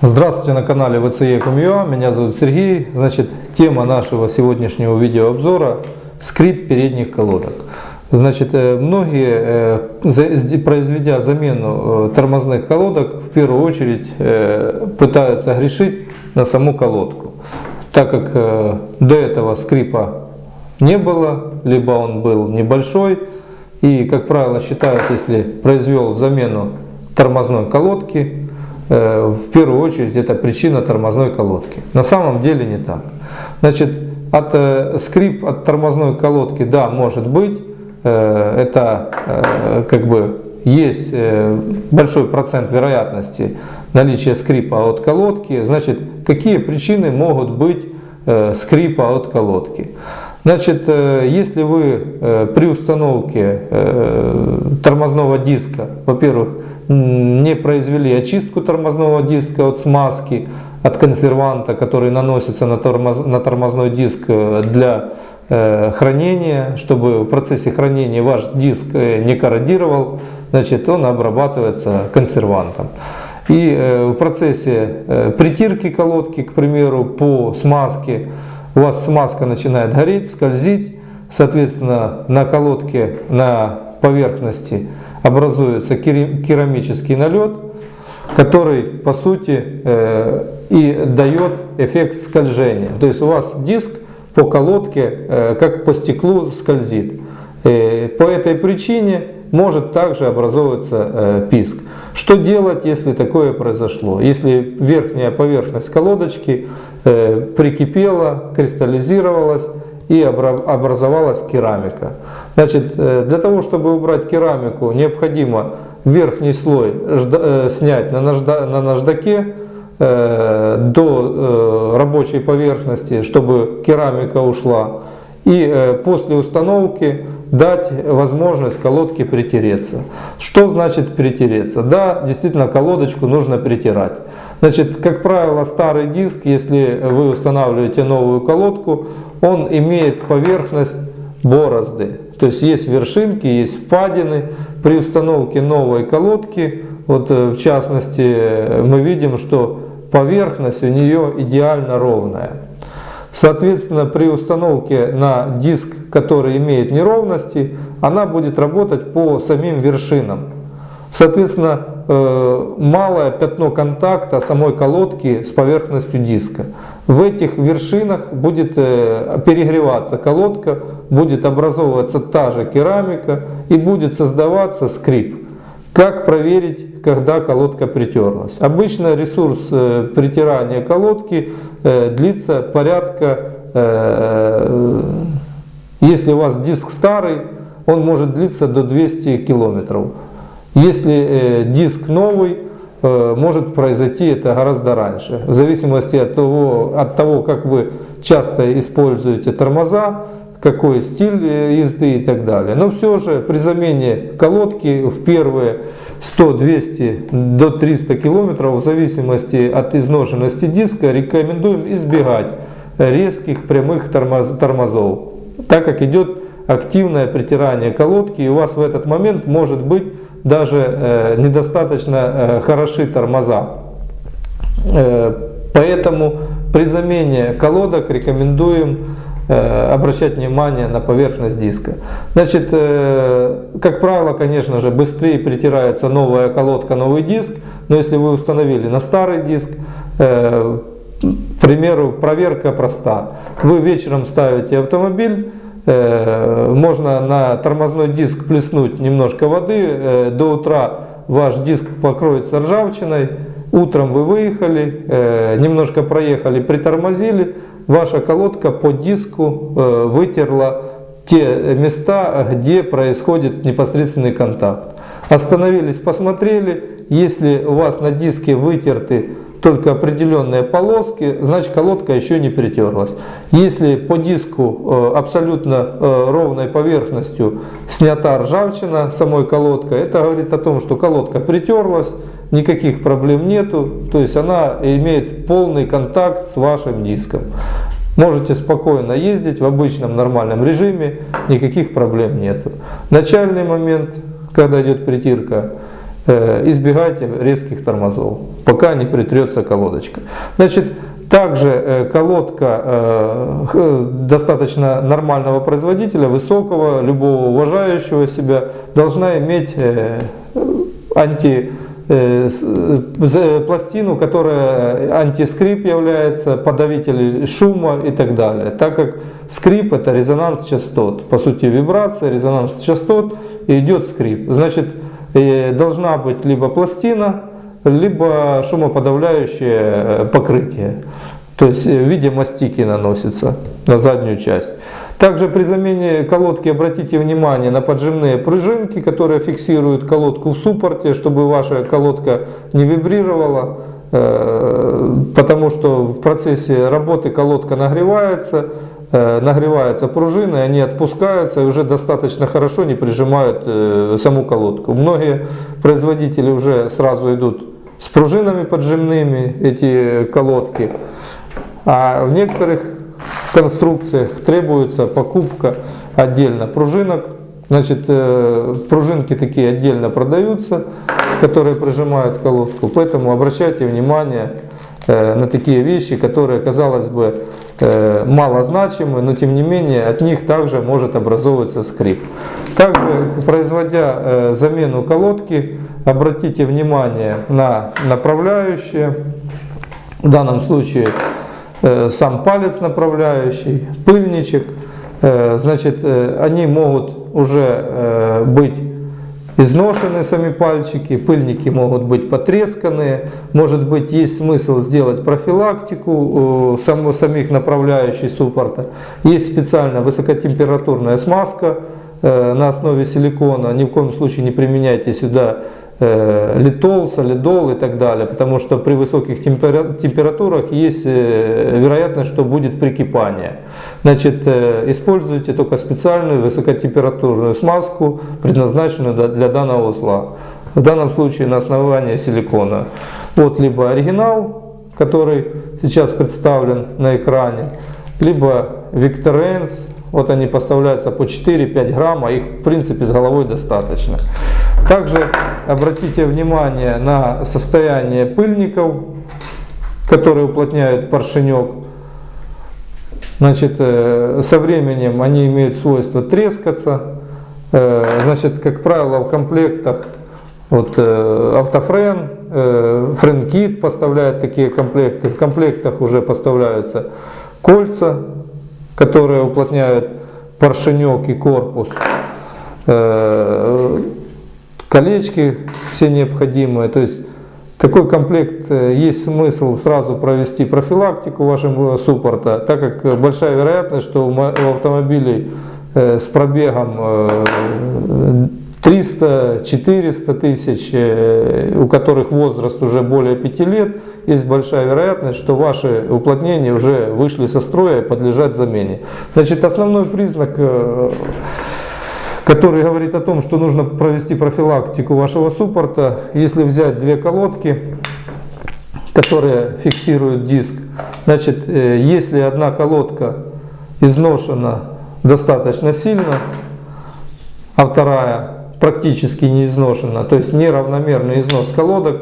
Здравствуйте, на канале VCE.com.ua, меня зовут Сергей. Значит, тема нашего сегодняшнего видеообзора – скрип передних колодок. Значит, многие, произведя замену тормозных колодок, в первую очередь пытаются грешить на саму колодку. Так как до этого скрипа не было, либо он был небольшой, и, как правило, считают, если произвел замену тормозной колодки, в первую очередь это причина тормозной колодки. На самом деле не так. Значит, скрип от тормозной колодки, да, может быть, это как бы есть большой процент вероятности наличия скрипа от колодки. Значит, какие причины могут быть скрипа от колодки? Значит, если вы при установке тормозного диска, во-первых, не произвели очистку тормозного диска от смазки, от консерванта, который наносится на тормозной диск для хранения, чтобы в процессе хранения ваш диск не корродировал, значит, он обрабатывается консервантом. И в процессе притирки колодки, к примеру, по смазке, у вас смазка начинает гореть, скользить, соответственно, на колодке, на поверхности образуется керамический налет, который по сути и дает эффект скольжения. То есть у вас диск по колодке как по стеклу скользит. По этой причине может также образовываться писк. Что делать, если такое произошло? Если верхняя поверхность колодочки прикипела, кристаллизировалась и образовалась керамика. Значит, для того, чтобы убрать керамику, необходимо верхний слой снять на наждаке до рабочей поверхности, чтобы керамика ушла. И после установки дать возможность колодке притереться. Что значит притереться? Да, действительно, колодочку нужно притирать. Значит, как правило, старый диск, если вы устанавливаете новую колодку, он имеет поверхность борозды. То есть есть вершинки, есть впадины. При установке новой колодки, вот в частности, мы видим, что поверхность у нее идеально ровная. Соответственно, при установке на диск, который имеет неровности, она будет работать по самим вершинам. Соответственно, малое пятно контакта самой колодки с поверхностью диска. В этих вершинах будет перегреваться колодка, будет образовываться та же керамика и будет создаваться скрип. Как проверить, когда колодка притерлась? Обычно ресурс притирания колодки длится порядка, если у вас диск старый, он может длиться до 200 километров. Если диск новый, может произойти это гораздо раньше. В зависимости от того, как вы часто используете тормоза, какой стиль езды и так далее. Но все же при замене колодки в первые 100, 200 до 300 километров, в зависимости от изношенности диска, рекомендуем избегать резких прямых тормозов, так как идет активное притирание колодки, и у вас в этот момент может быть даже недостаточно хороши тормоза. Поэтому при замене колодок рекомендуем обращать внимание на поверхность диска. Значит, как правило, конечно же, быстрее притирается новая колодка, новый диск, но если вы установили на старый диск, к примеру, проверка проста. Вы вечером ставите автомобиль, можно на тормозной диск плеснуть немножко воды, до утра ваш диск покроется ржавчиной, утром вы выехали, немножко проехали, притормозили, ваша колодка по диску вытерла те места, где происходит непосредственный контакт. Остановились, посмотрели, если у вас на диске вытерты только определенные полоски, значит колодка еще не притерлась. Если по диску абсолютно ровной поверхностью снята ржавчина самой колодкой, это говорит о том, что колодка притерлась, никаких проблем нету, то есть она имеет полный контакт с вашим диском. Можете спокойно ездить в обычном нормальном режиме, никаких проблем нету. Начальный момент, когда идет притирка, избегайте резких тормозов, пока не притрется колодочка. Значит, также колодка достаточно нормального производителя, высокого, любого уважающего себя, должна иметь пластину, которая антискрип является, подавитель шума и так далее. Так как скрип — это резонанс частот. По сути, вибрация, резонанс частот, и идет скрип. Значит, должна быть либо пластина, либо шумоподавляющее покрытие. То есть в виде мастики наносится на заднюю часть. Также при замене колодки обратите внимание на поджимные пружинки, которые фиксируют колодку в суппорте, чтобы ваша колодка не вибрировала, потому что в процессе работы колодка нагреваются пружины, они отпускаются и уже достаточно хорошо не прижимают саму колодку. Многие производители уже сразу идут с пружинами поджимными, эти колодки, а в некоторых конструкциях требуется покупка отдельно пружинок. Значит, пружинки такие отдельно продаются, которые прижимают колодку. Поэтому обращайте внимание на такие вещи, которые, казалось бы, малозначимы, но тем не менее от них также может образовываться скрип. Также, производя замену колодки, обратите внимание на направляющие. В данном случае сам палец направляющий, пыльничек. Значит, они могут уже быть изношены, сами пальчики, пыльники могут быть потресканные. Может быть, есть смысл сделать профилактику самих направляющих суппорта. Есть специальная высокотемпературная смазка на основе силикона. Ни в коем случае не применяйте сюда литол, солидол и так далее, потому что при высоких температурах есть вероятность, что будет прикипание. Значит, используйте только специальную высокотемпературную смазку, предназначенную для данного узла. В данном случае на основании силикона. Вот либо оригинал, который сейчас представлен на экране, либо Victorens. Вот они поставляются по 4-5 грамм, а их в принципе с головой достаточно. Также обратите внимание на состояние пыльников, которые уплотняют поршенек. Значит, со временем они имеют свойство трескаться. Значит, как правило, в комплектах вот, Автофрен, Френкит поставляет такие комплекты. В комплектах уже поставляются кольца, которые уплотняют поршенек и корпус. Колечки все необходимые. То есть такой комплект есть смысл сразу провести профилактику вашего суппорта, так как большая вероятность, что у автомобилей с пробегом 300-400 тысяч, у которых возраст уже более 5 лет, есть большая вероятность, что ваши уплотнения уже вышли со строя и подлежат замене. Значит, основной признак, который говорит о том, что нужно провести профилактику вашего суппорта, если взять две колодки, которые фиксируют диск, значит, если одна колодка изношена достаточно сильно, а вторая практически не изношена, то есть неравномерный износ колодок,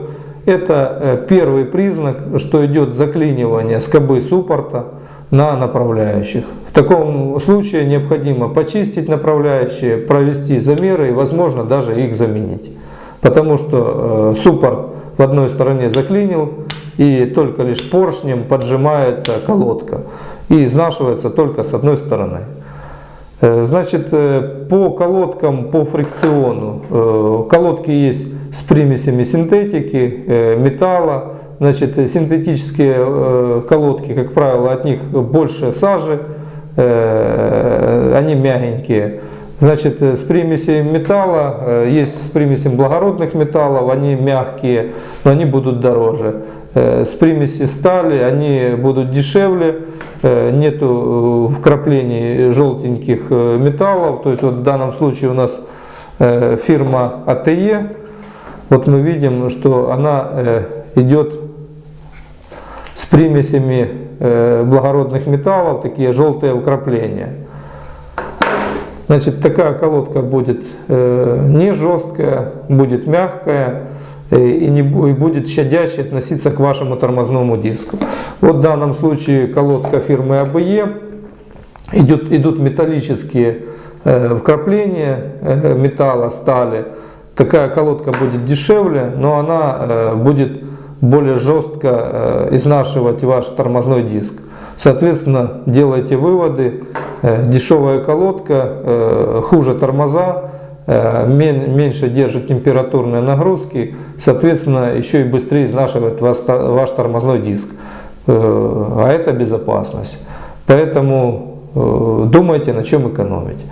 это первый признак, что идет заклинивание скобы суппорта на направляющих. В таком случае необходимо почистить направляющие, провести замеры и, возможно, даже их заменить. Потому что суппорт в одной стороне заклинил, и только лишь поршнем поджимается колодка и изнашивается только с одной стороны. Значит, по колодкам, по фрикциону, колодки есть с примесями синтетики, металла. Значит, синтетические колодки, как правило, от них больше сажи, они мягенькие. Значит, с примесью металла, есть с примесью благородных металлов, они мягкие, но они будут дороже. С примесью стали они будут дешевле, нету вкраплений желтеньких металлов. То есть вот в данном случае у нас фирма АТЕ, вот мы видим, что она идет с примесями благородных металлов, такие желтые вкрапления. Значит, такая колодка будет не жесткая, будет мягкая и будет щадяще относиться к вашему тормозному диску. Вот в данном случае колодка фирмы ABE, идут металлические вкрапления металла, стали. Такая колодка будет дешевле, но она будет более жестко изнашивать ваш тормозной диск. Соответственно, делайте выводы. Дешевая колодка, хуже тормоза, меньше держит температурные нагрузки, соответственно, еще и быстрее изнашивает ваш тормозной диск. А это безопасность. Поэтому думайте, на чем экономить.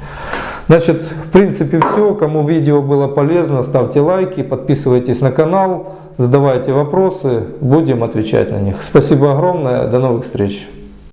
Значит, в принципе все. Кому видео было полезно, ставьте лайки, подписывайтесь на канал, задавайте вопросы, будем отвечать на них. Спасибо огромное, до новых встреч.